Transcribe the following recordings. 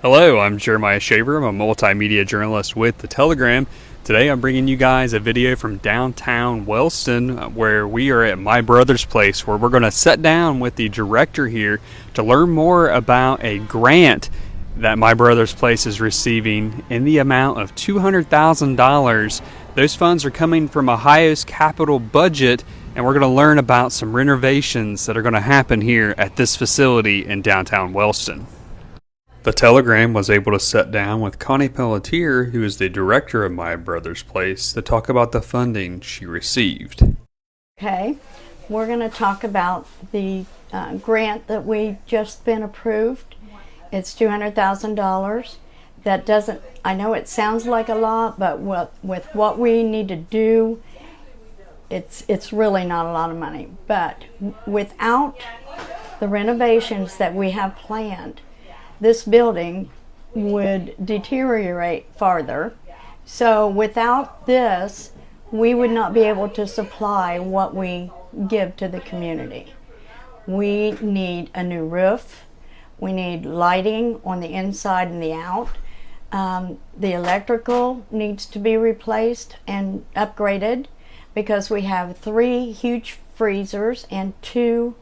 Hello, I'm Jeremiah Shaver. I'm a multimedia journalist with The Telegram. Today I'm bringing you guys a video from downtown Wellston where we are at my brother's place, where we're going to sit down with the director here to learn more about a grant that my brother's place is receiving in the amount of $200,000. Those funds are coming from Ohio's capital budget, and we're going to learn about some renovations that are going to happen here at this facility in downtown Wellston. The Telegram was able to sit down with Connie Pelletier, who is the director of My Brother's Place, to talk about the funding she received. Okay, we're going to talk about the grant that we just been approved. It's $200,000. That doesn't, I know it sounds like a lot, but with what we need to do, it's really not a lot of money. But without the renovations that we have planned, this building would deteriorate farther. So without this, we would not be able to supply what we give to the community. We need a new roof. We need lighting on the inside and the out. The electrical needs to be replaced and upgraded because we have 3 huge freezers and 2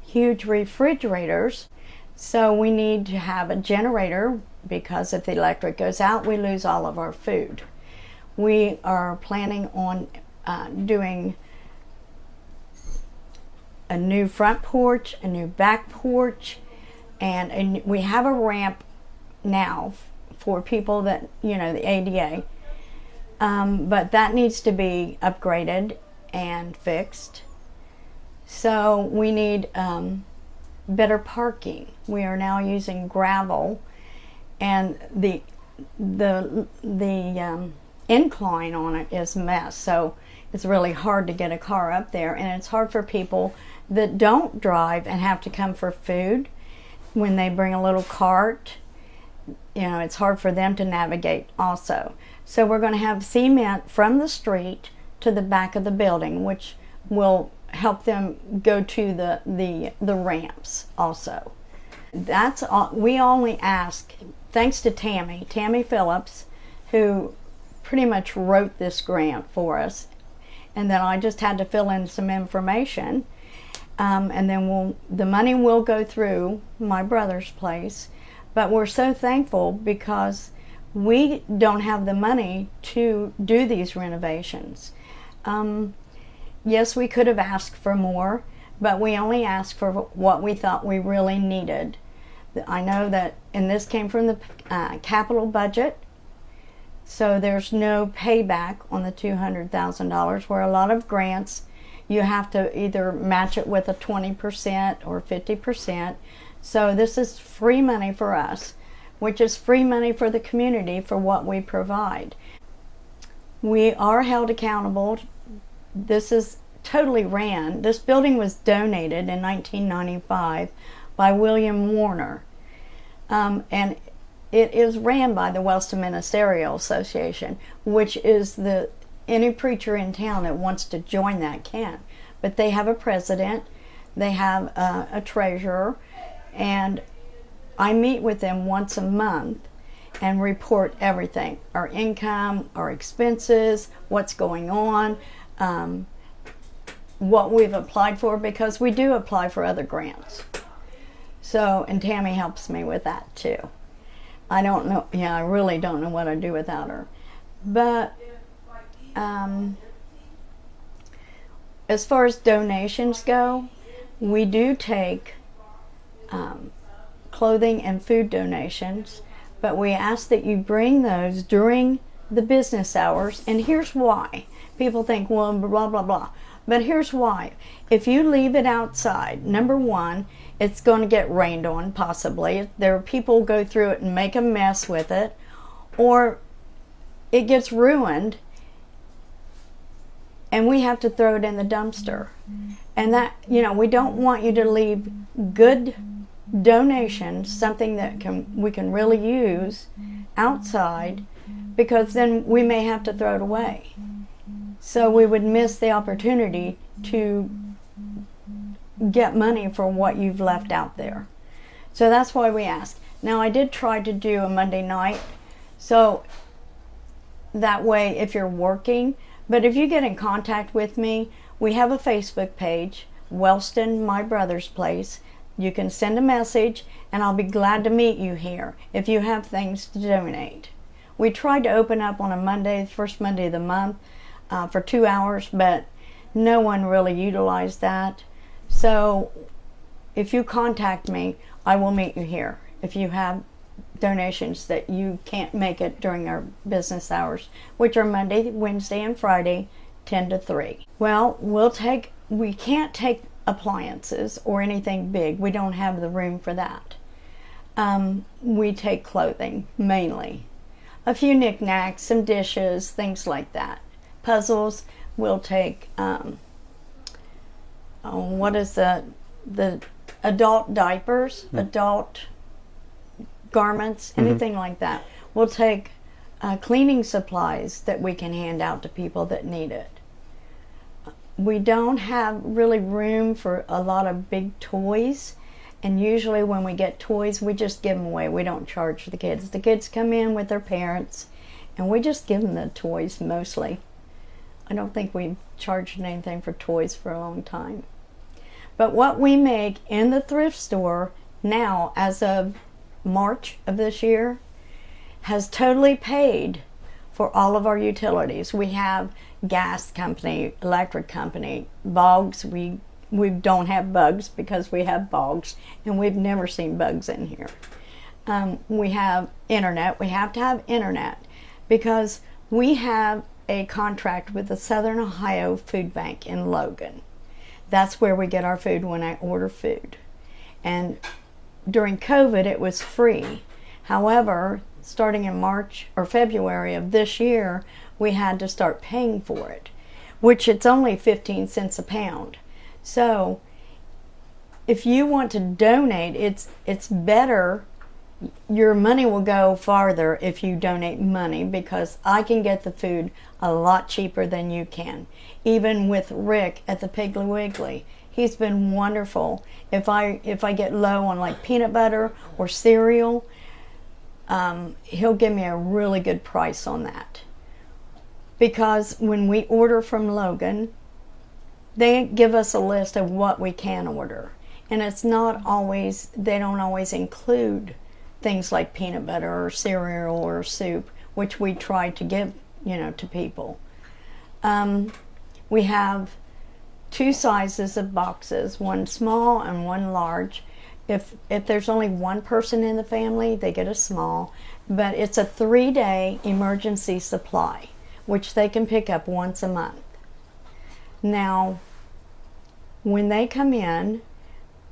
huge refrigerators. So we need to have a generator because if the electric goes out, we lose all of our food. We are planning on doing a new front porch, a new back porch, and we have a ramp now for people that, you know, the ADA. But that needs to be upgraded and fixed. So we need better parking. We are now using gravel, and the incline on it is a mess, so it's really hard to get a car up there, and it's hard for people that don't drive and have to come for food. When they bring a little cart, you know, it's hard for them to navigate also. So we're going to have cement from the street to the back of the building, which will help them go to the ramps also. That's all. We only ask, thanks to Tammy Phillips, who pretty much wrote this grant for us, and then I just had to fill in some information, and then the money will go through My Brother's Place. But we're so thankful because we don't have the money to do these renovations. Yes, we could have asked for more, but we only asked for what we thought we really needed. I know that, and this came from the capital budget, so there's no payback on the $200,000, where a lot of grants, you have to either match it with a 20% or 50%. So this is free money for us, which is free money for the community for what we provide. We are held accountable. This is totally ran. This building was donated in 1995 by William Warner, and it is ran by the Wellston Ministerial Association, which is any preacher in town that wants to join that can. But they have a president, they have a treasurer, and I meet with them once a month and report everything, our income, our expenses, what's going on, what we've applied for, because we do apply for other grants. So, and Tammy helps me with that too. I don't know, I really don't know what I'd do without her. But as far as donations go, we do take clothing and food donations, but we ask that you bring those during the business hours, and here's why. People think, well, blah, blah, blah. But here's why. If you leave it outside, number one, it's going to get rained on, possibly. There are people who go through it and make a mess with it, or it gets ruined, and we have to throw it in the dumpster. And that, we don't want you to leave good donations, something that we can really use outside, because then we may have to throw it away. So we would miss the opportunity to get money for what you've left out there. So that's why we ask. Now I did try to do a Monday night, so that way if you're working, but if you get in contact with me, we have a Facebook page, Wellston, my brother's place. You can send a message and I'll be glad to meet you here if you have things to donate. We tried to open up on a Monday, the first Monday of the month, for 2 hours, but no one really utilized that. So if you contact me, I will meet you here if you have donations that you can't make it during our business hours, which are Monday, Wednesday, and Friday, 10 to 3. Well, we can't take appliances or anything big. We don't have the room for that. We take clothing, mainly. A few knickknacks, some dishes, things like that. Puzzles, we'll take, what is the adult diapers, adult garments, anything like that. We'll take cleaning supplies that we can hand out to people that need it. We don't have really room for a lot of big toys, and usually when we get toys, we just give them away. We don't charge the kids. The kids come in with their parents, and we just give them the toys mostly. I don't think we've charged anything for toys for a long time. But what we make in the thrift store now, as of March of this year, has totally paid for all of our utilities. We have gas company, electric company, bogs. We don't have bugs because we have bogs, and we've never seen bugs in here. We have internet. We have to have internet because we have a contract with the Southern Ohio Food Bank in Logan. That's where we get our food when I order food. And during COVID, it was free. However, starting in March or February of this year, we had to start paying for it, which it's only 15 cents a pound. So if you want to donate, it's better. Your money will go farther if you donate money, because I can get the food a lot cheaper than you can. Even with Rick at the Piggly Wiggly, he's been wonderful. If I get low on like peanut butter or cereal, he'll give me a really good price on that. Because when we order from Logan, they give us a list of what we can order, and it's not always, they don't always include things like peanut butter or cereal or soup, which we try to give, to people. We have 2 sizes of boxes, one small and one large. If there's only one person in the family, they get a small, but it's a 3-day emergency supply, which they can pick up once a month. Now, when they come in,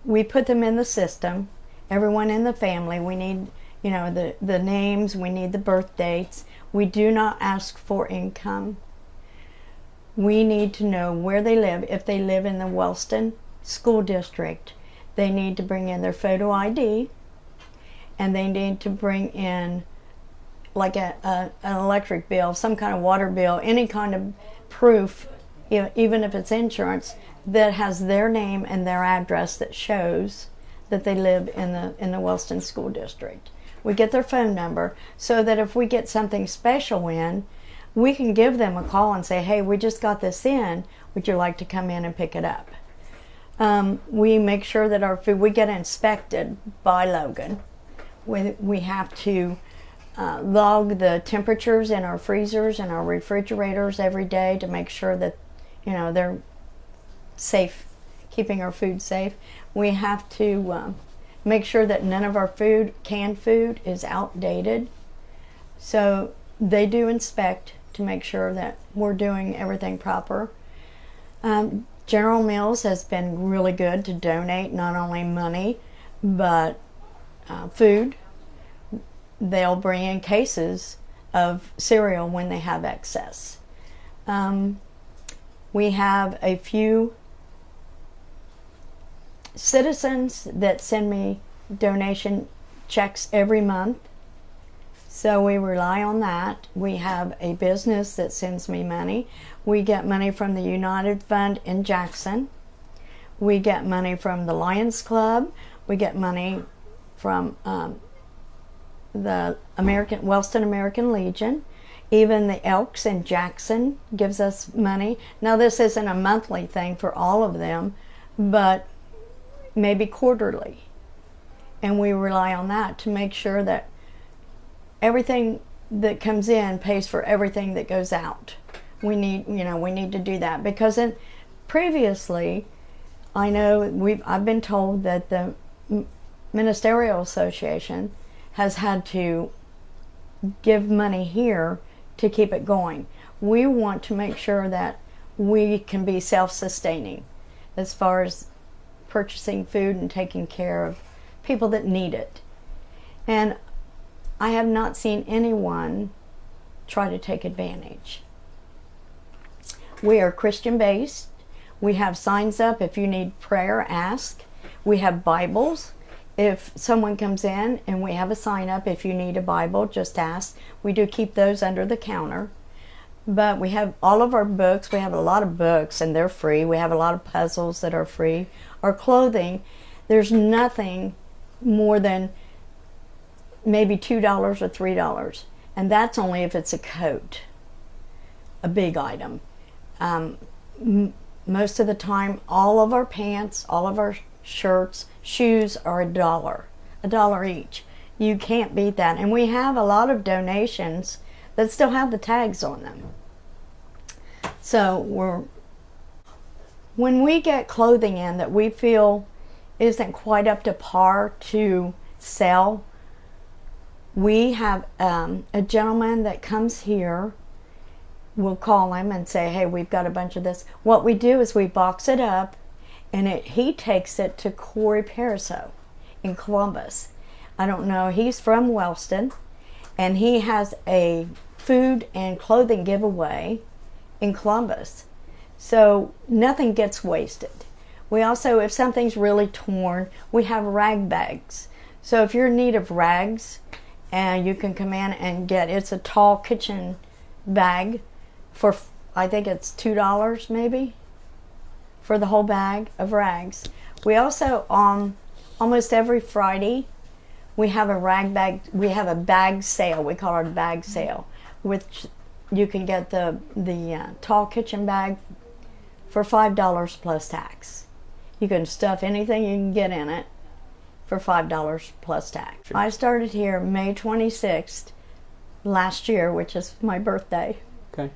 we put them in the system. Everyone in the family, we need, the names, we need the birth dates. We do not ask for income. We need to know where they live. If they live in the Wellston School District, they need to bring in their photo ID, and they need to bring in like an electric bill, some kind of water bill, any kind of proof, even if it's insurance, that has their name and their address that shows that they live in the Wellston School District. We get their phone number so that if we get something special in, we can give them a call and say, hey, we just got this in. Would you like to come in and pick it up? We make sure that our food, we get inspected by Logan. We have to log the temperatures in our freezers and our refrigerators every day to make sure that, they're safe, keeping our food safe. We have to make sure that none of our canned food, is outdated. So they do inspect to make sure that we're doing everything proper. General Mills has been really good to donate not only money, but food. They'll bring in cases of cereal when they have excess. We have a few citizens that send me donation checks every month, so we rely on that. We have a business that sends me money. We get money from the United Fund in Jackson. We get money from the Lions Club. We get money from the Wellston American Legion. Even the Elks in Jackson gives us money. Now this isn't a monthly thing for all of them, but maybe quarterly. And we rely on that to make sure that everything that comes in pays for everything that goes out. We need to do that, because previously, I know I've been told that the Ministerial Association has had to give money here to keep it going. We want to make sure that we can be self-sustaining as far as purchasing food and taking care of people that need it. And I have not seen anyone try to take advantage. We are Christian based. We have signs up. If you need prayer, ask. We have Bibles. If someone comes in and we have a sign up, if you need a Bible, just ask. We do keep those under the counter. But we have all of our books. We have a lot of books and they're free. We have a lot of puzzles that are free. Our clothing, there's nothing more than maybe $2 or $3. And that's only if it's a coat, a big item. Most of the time, all of our pants, all of our shirts, shoes are $1 each. You can't beat that. And we have a lot of donations that still have the tags on them. So when we get clothing in that we feel isn't quite up to par to sell, we have a gentleman that comes here. We'll call him and say, hey, we've got a bunch of this. What we do is we box it up, and he takes it to Corey Pariseau in Columbus. I don't know, he's from Wellston, and he has a food and clothing giveaway in Columbus. So nothing gets wasted. We also, if something's really torn, we have rag bags. So if you're in need of rags, and you can come in and it's a tall kitchen bag for, I think it's $2 maybe, for the whole bag of rags. We also, almost every Friday, we have a bag sale. We call it a bag sale, which you can get the tall kitchen bag for $5 plus tax. You can stuff anything you can get in it for $5 plus tax. I started here May 26th last year, which is my birthday. Okay.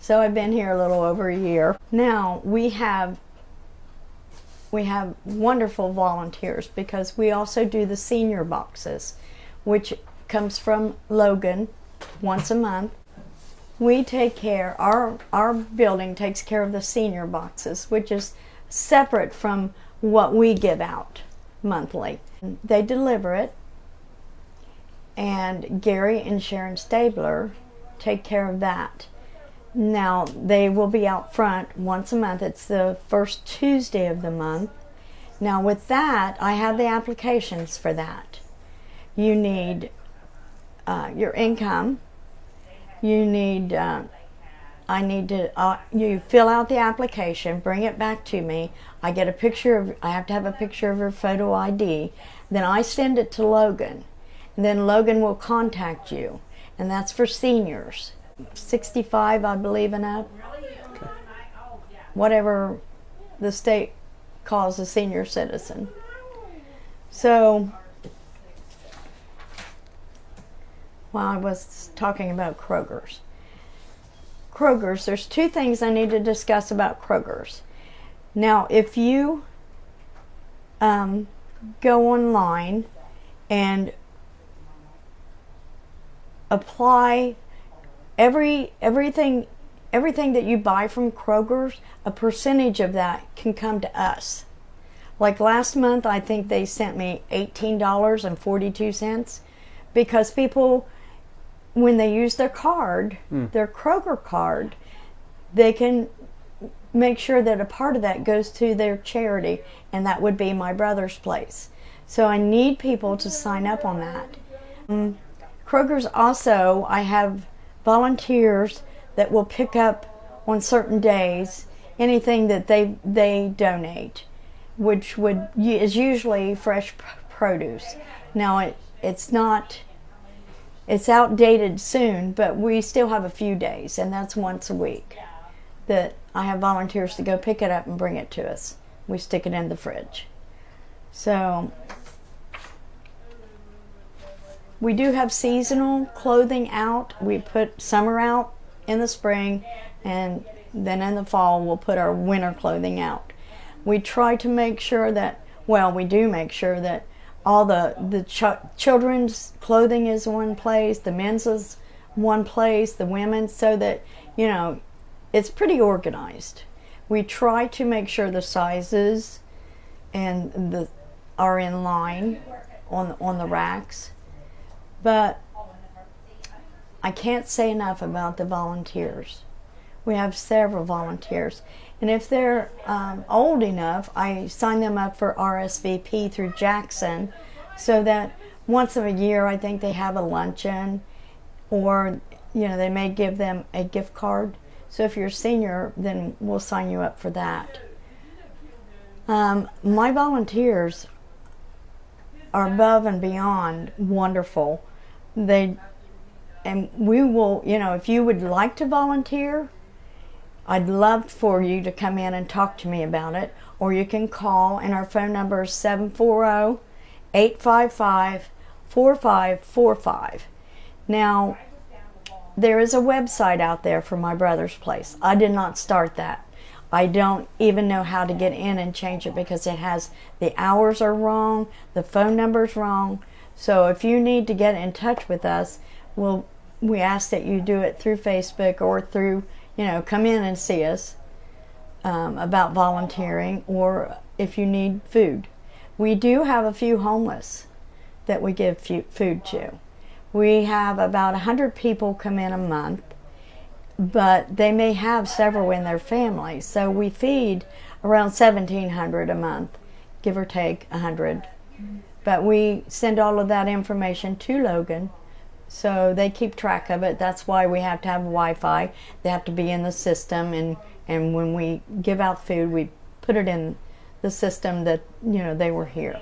So I've been here a little over a year. Now we have wonderful volunteers, because we also do the senior boxes, which comes from Logan once a month. We take care, our building takes care of the senior boxes, which is separate from what we give out monthly. They deliver it, and Gary and Sharon Stabler take care of that. Now, they will be out front once a month. It's the first Tuesday of the month. Now, with that, I have the applications for that. You need your income. You need, you fill out the application, bring it back to me. I have to have a picture of your photo ID. Then I send it to Logan. And then Logan will contact you. And that's for seniors. 65, I believe, and up. Okay. Whatever the state calls a senior citizen. So, while I was talking about Kroger's. There's two things I need to discuss about Kroger's. Now, if you go online and apply everything that you buy from Kroger's, a percentage of that can come to us. Like last month, I think they sent me $18.42, because people, when they use their card, their Kroger card, they can make sure that a part of that goes to their charity, and that would be my brother's place. So I need people to sign up on that. Kroger's also, I have volunteers that will pick up on certain days anything that they donate, which is usually fresh produce. Now it's not it's outdated soon, but we still have a few days, and that's once a week that I have volunteers to go pick it up and bring it to us. We stick it in the fridge. So we do have seasonal clothing out. We put summer out in the spring, and then in the fall we'll put our winter clothing out. We try to make sure that, well, we do make sure that all the children's clothing is one place, the men's is one place, the women's, so that, you know, it's pretty organized. We try to make sure the sizes and are in line on the racks, but I can't say enough about the volunteers. We have several volunteers, and if they're old enough, I sign them up for RSVP through Jackson, so that once a year I think they have a luncheon, or, you know, they may give them a gift card. So if you're a senior, then we'll sign you up for that. My volunteers are above and beyond wonderful. And we will, you know, if you would like to volunteer, I'd love for you to come in and talk to me about it, or you can call, and our phone number is 740-855-4545. Now, there is a website out there for My Brother's Place. I did not start that. I don't even know how to get in and change it because it has, the hours are wrong, the phone number's wrong. So if you need to get in touch with us, we ask that you do it through Facebook or through, you know, come in and see us about volunteering, or if you need food. We do have a few homeless that we give food to. We have about 100 people come in a month, but they may have several in their family. So we feed around 1,700 a month, give or take 100. But we send all of that information to Logan, so they keep track of it. That's why we have to have Wi-Fi. They have to be in the system, and when we give out food, we put it in the system that, you know, they were here.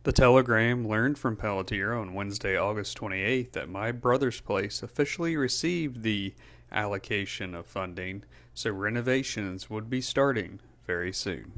The Telegram learned from Pelletier on Wednesday, August 28th that My Brother's Place officially received the allocation of funding, so renovations would be starting very soon.